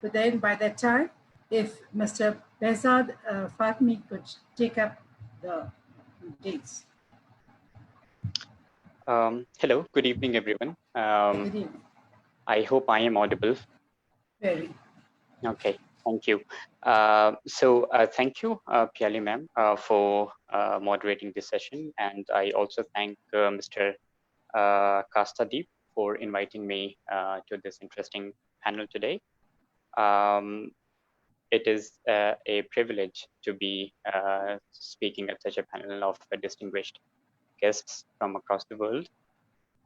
But then by that time, if Mr. Behzad Fatmi could take up the dates. Hello, good evening, everyone. Good evening. I hope I am audible. Very. Okay, thank you. Thank you, Piali ma'am, for moderating this session. And I also thank Mr. Kastadeep for inviting me to this interesting panel today. It is a privilege to be speaking at such a panel of distinguished guests from across the world.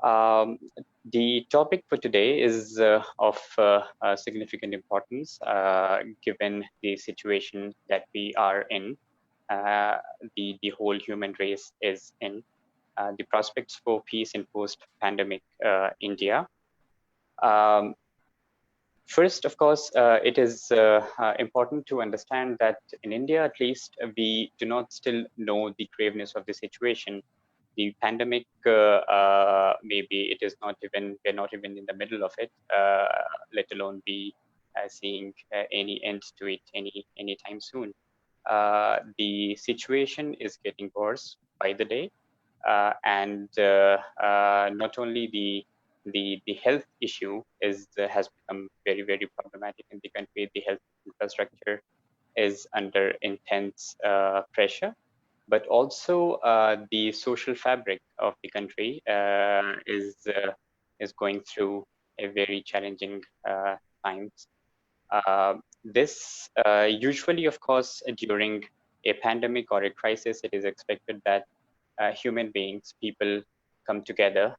The topic for today is of significant importance given the situation that we are in, the whole human race is in, the prospects for peace in post-pandemic India. First, of course, it is important to understand that in India, at least, we do not still know the graveness of the situation. The pandemic, maybe it is not even, we're not even in the middle of it, let alone be seeing any end to it anytime soon. The situation is getting worse by the day, and not only the health issue has become very problematic in the country. The health infrastructure is under intense pressure, but also the social fabric of the country is going through a very challenging times. This usually, of course, during a pandemic or a crisis, it is expected that human beings, people come together.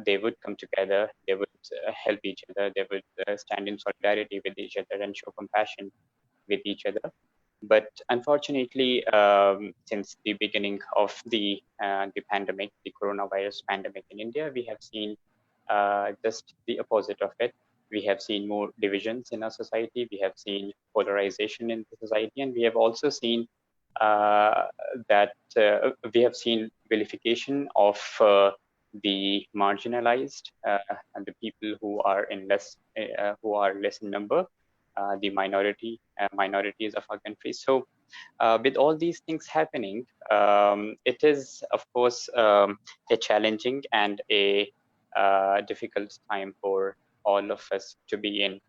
They would come together. They would help each other. They would stand in solidarity with each other and show compassion with each other. But unfortunately, since the beginning of the pandemic, the coronavirus pandemic in India, we have seen just the opposite of it. We have seen more divisions in our society. We have seen polarization in the society, and we have also seen that we have seen vilification of the marginalized and the people who are less in number, the minorities of our country. So with all these things happening, it is, of course, a challenging and a difficult time for all of us to be in.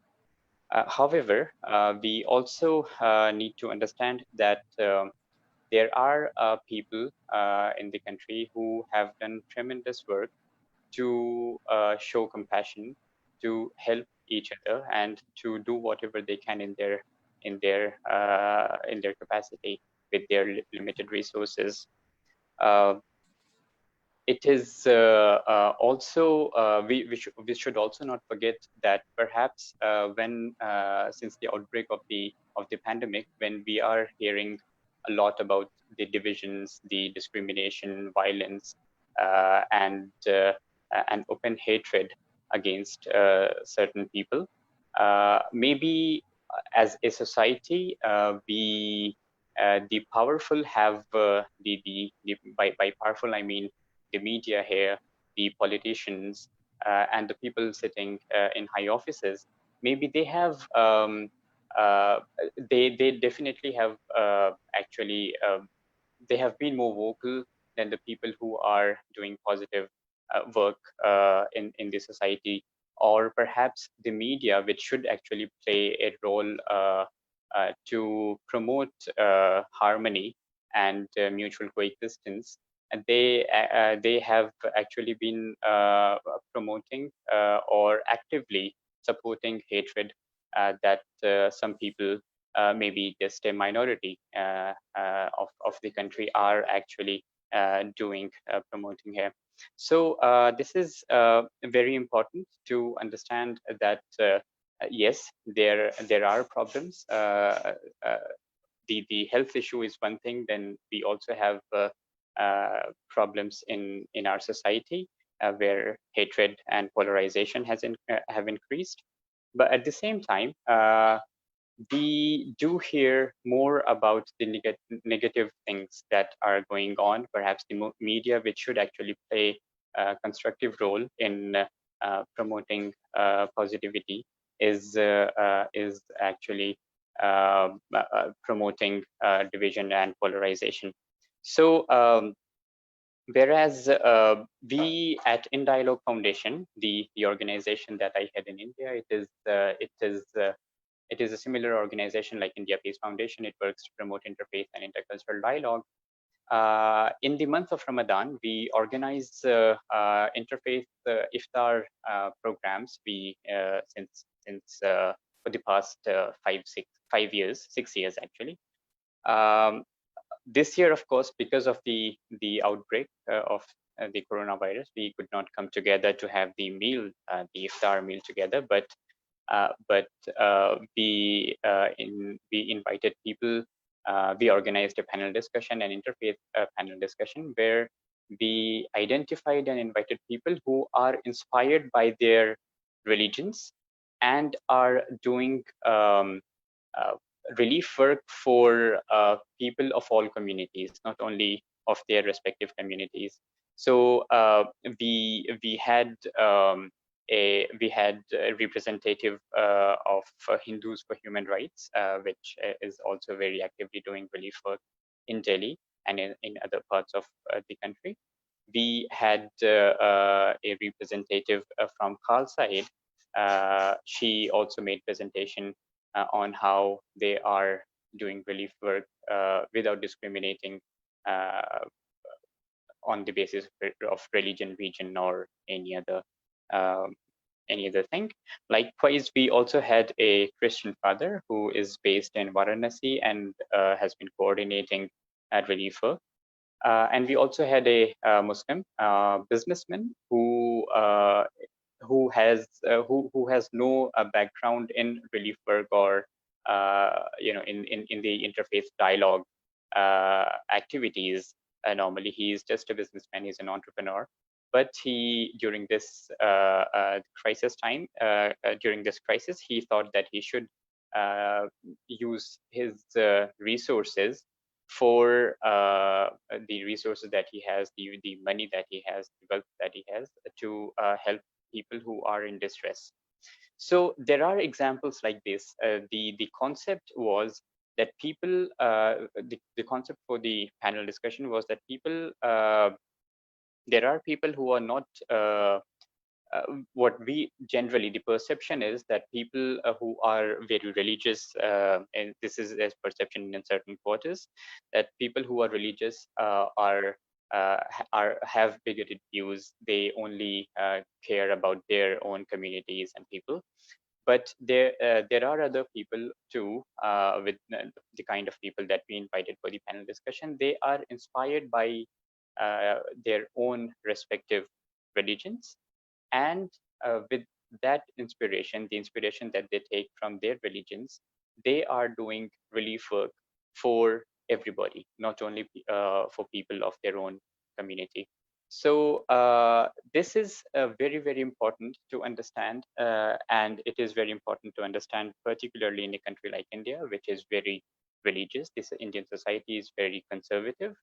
However, we also need to understand that there are people in the country who have done tremendous work to show compassion, to help each other, and to do whatever they can in their capacity with their limited resources. It is also we should also not forget that perhaps when since the outbreak of the pandemic, when we are hearing a lot about the divisions, the discrimination, violence, and open hatred against certain people, maybe as a society, we the powerful have by powerful I mean the media here, the politicians, and the people sitting in high offices. Maybe they have they definitely have actually they have been more vocal than the people who are doing positive work in the society, or perhaps the media, which should actually play a role to promote harmony and mutual coexistence. And they have actually been promoting or actively supporting hatred that some people, maybe just a minority of the country, are actually doing, promoting here. So this is very important to understand that yes, there are problems. The health issue is one thing. Then we also have problems in our society where hatred and polarization have increased. But at the same time, we do hear more about the negative things that are going on. Perhaps the media, which should actually play a constructive role in promoting positivity, is actually promoting division and polarization. So whereas we at In Dialogue Foundation, the organization that I head in India, it is a similar organization like India Peace Foundation. It works to promote interfaith and intercultural dialogue. In the month of Ramadan, we organize interfaith iftar programs. We since for the past 5 years, 6 years actually. Um, this year, of course, because of the outbreak of the coronavirus, we could not come together to have the meal, the iftar meal together. But we invited people. We organized a panel discussion, an interfaith panel discussion, where we identified and invited people who are inspired by their religions and are doing uh, relief work for people of all communities, not only of their respective communities. So we had we had a representative of Hindus for Human Rights, which is also very actively doing relief work in Delhi and in other parts of the country. We had a representative from Khalsa Aid. She also made presentation on how they are doing relief work without discriminating uh, on the basis of religion, region, or um, any other thing. Likewise, we also had a Christian father who is based in Varanasi and has been coordinating relief work. And we also had a Muslim businessman who has no background in relief work or in the interfaith dialogue activities. Normally, he is just a businessman. He's an entrepreneur. But he, during this crisis time, during this crisis, he thought that he should use his resources for the resources that he has, the money that he has, the wealth that he has, to help people who are in distress. So there are examples like this. The concept was that people, the concept for the panel discussion was that people, there are people who are not what we generally, the perception is that people who are very religious, and this is a perception in certain quarters, that people who are religious have bigoted views. They only care about their own communities and people. But there are other people too, with the kind of people that we invited for the panel discussion. They are inspired by their own respective religions, and with that inspiration, the inspiration that they take from their religions, they are doing relief work for everybody, not only for people of their own community. So this is very, very important to understand, and it is very important to understand, particularly in a country like India, which is very religious. This Indian society is very conservative.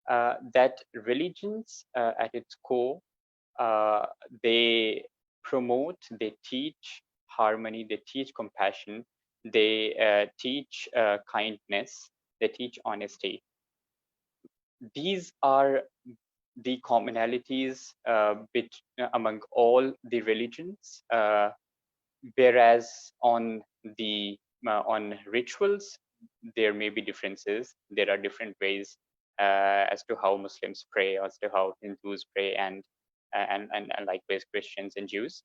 That religions, at its core, uh, they promote, they teach harmony, they teach compassion, they teach kindness, they teach honesty. These are the commonalities among all the religions, whereas on rituals there may be differences. There are different ways as to how Muslims pray, as to how Hindus pray, and likewise Christians and Jews.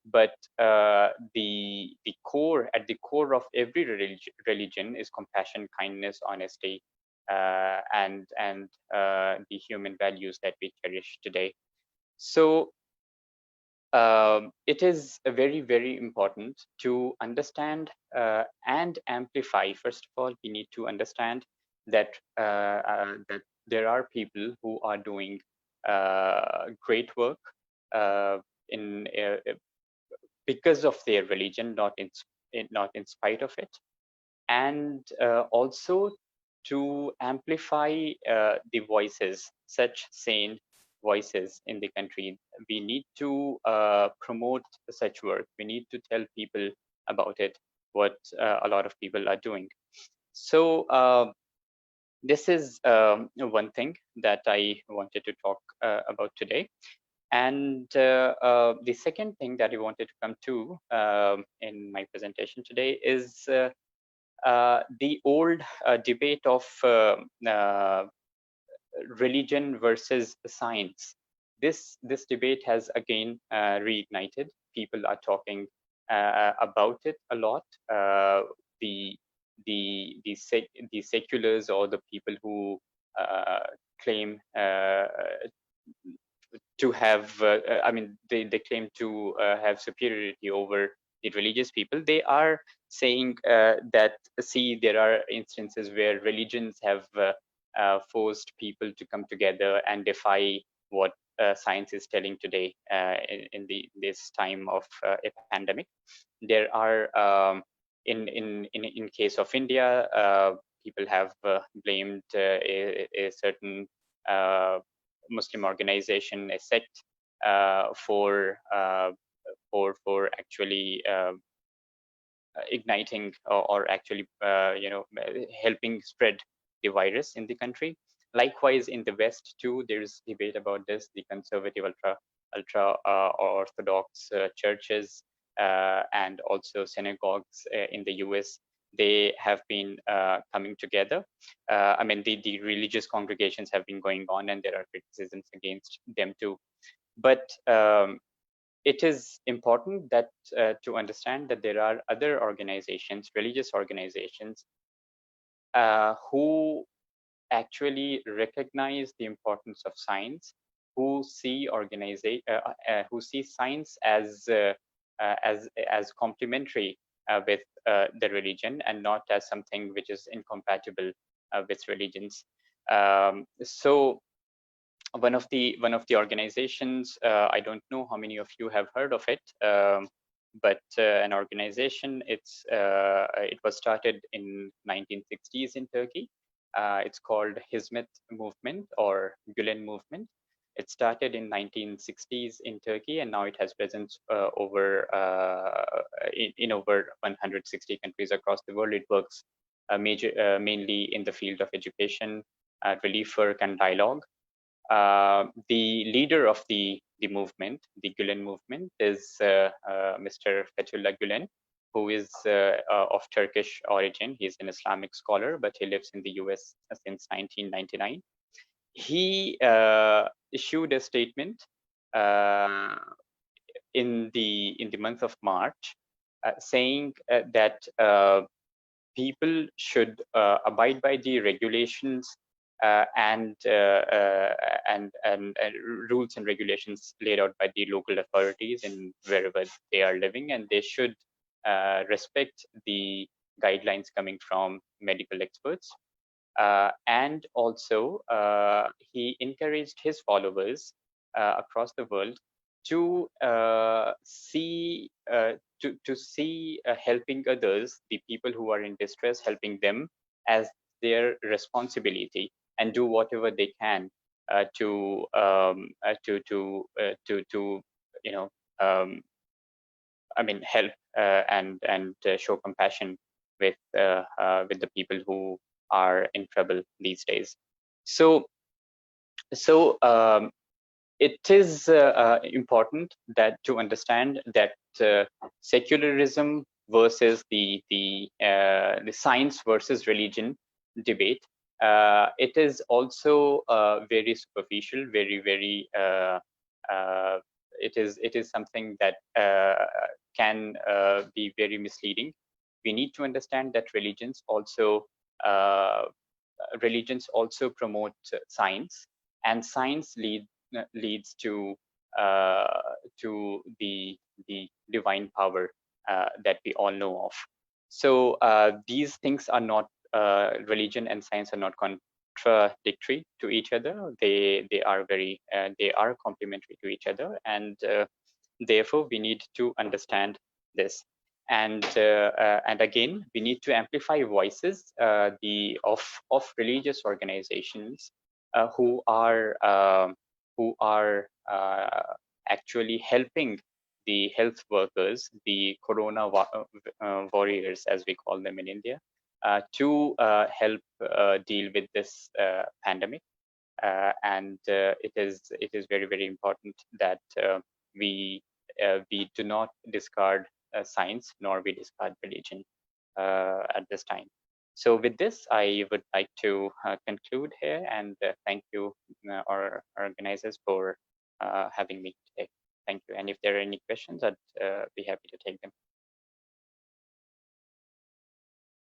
But the core, at the core of every religion, is compassion, kindness, honesty, and the human values that we cherish today. So it is very, very important to understand and amplify. First of all, we need to understand that that there are people who are doing great work uh, in because of their religion, not in spite of it, and also to amplify the voices, such sane voices in the country. We need to promote such work. We need to tell people about it, what a lot of people are doing. So this is one thing that I wanted to talk about today. And the second thing that I wanted to come to in my presentation today is the old debate of religion versus science. This debate has again reignited. People are talking about it a lot. The the seculars, or the people who claim to have, I mean, they claim to have superiority over the religious people. They are saying that, see, there are instances where religions have forced people to come together and defy what science is telling today in this time of a pandemic. There are, in case of India, people have blamed a certain Muslim organization, a sect, for actually igniting, or actually helping spread the virus in the country. Likewise, in the West too, there's debate about this. The conservative, ultra orthodox churches and also synagogues in the US, they have been coming together. I mean, the religious congregations have been going on, and there are criticisms against them too. But it is important that to understand that there are other organizations, religious organizations, who actually recognize the importance of science, who see who see science as complementary with the religion, and not as something which is incompatible with religions. So one of the organizations, I don't know how many of you have heard of it, but an organization, it was started in 1960s in Turkey. It's called Hizmet movement, or Gülen movement. It started in 1960s in Turkey, and now it has presence in over 160 countries across the world. It works mainly in the field of education, relief work, and dialogue. The leader of the movement, the Gülen movement, is Mr. Fethullah Gülen, who is of Turkish origin. He's an Islamic scholar, but he lives in the US since 1999. He issued a statement in the month of March, saying that people should abide by the regulations and rules and regulations laid out by the local authorities in wherever they are living, and they should respect the guidelines coming from medical experts. And also, he encouraged his followers across the world to see helping others, the people who are in distress, helping them as their responsibility, and do whatever they can to you know I mean, help and show compassion with the people who are in trouble these days. So it is important that to understand that secularism versus the science versus religion debate, it is also very superficial, very it is something that can be very misleading. We need to understand that uh, religions also promote science, and science leads to the divine power that we all know of. So these things are not, religion and science are not contradictory to each other. They are they are complementary to each other, and therefore we need to understand this. And again, we need to amplify voices of religious organizations who are actually helping the health workers, the corona warriors, as we call them in India, to help deal with this pandemic. And it is very important that we do not discard science, nor we discard religion at this time. So with this, I would like to conclude here, and thank you, our organizers, for having me today. Thank you. And if there are any questions, I'd be happy to take them.